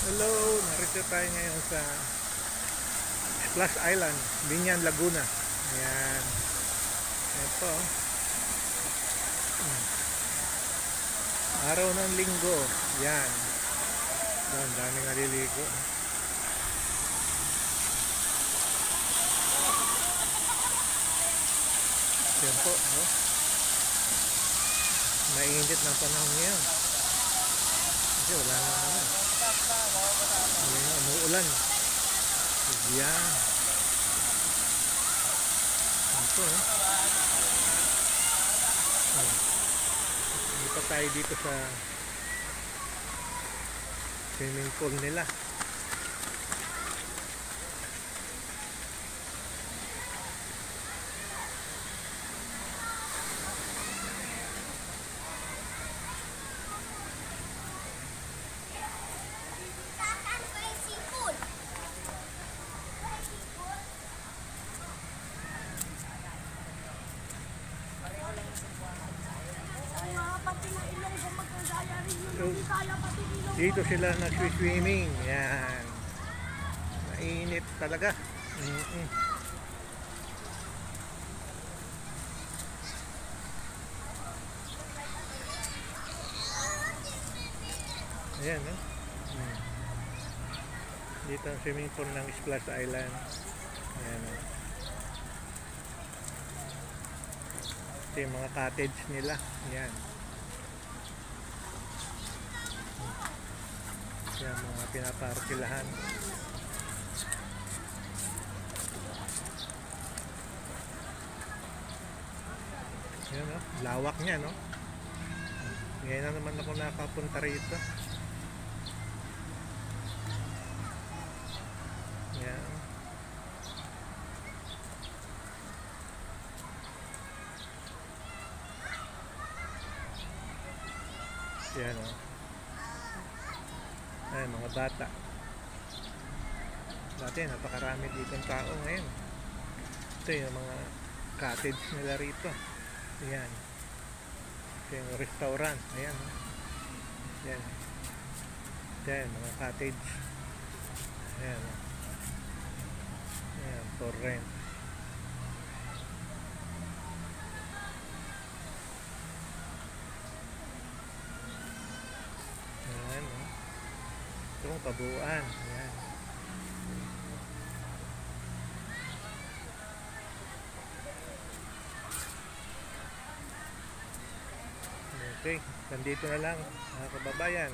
Hello, narito tayo ngayon sa Splash Island, Binyan, Laguna. Ayan. Ito. Araw ng linggo. Yan. Doon, daming naliligo. Yan po. Oh. Mainit ng panahon ngayon. Kasi wala na naman. Ayan, umuulan. Yan. Ito. Oh. Dito tayo dito sa swimming pool nila. Dito sila nag-swimming. Yan. Mainit talaga. Ayan, no? Dito ang swimming pool ng Splash Island. Ayan, no? Ito yung mga cottage nila. Ayan. Yan mga pinaparkilahan. Yan, no? Lawak niya, no? Ngayon na naman ako nakapunta rito. Yan. Yan, no? Ay, mga bata. Dati napakarami dito ng tao ngayon. Ito yung mga cottage nila rito. Ayan. Ito yung restaurant. Ayan. Ayan. Ayan, mga cottage. Ayan. Ayan, for rent. Ayan, itong kabuuan. Ayan. Okay, nandito na lang mga kababayan.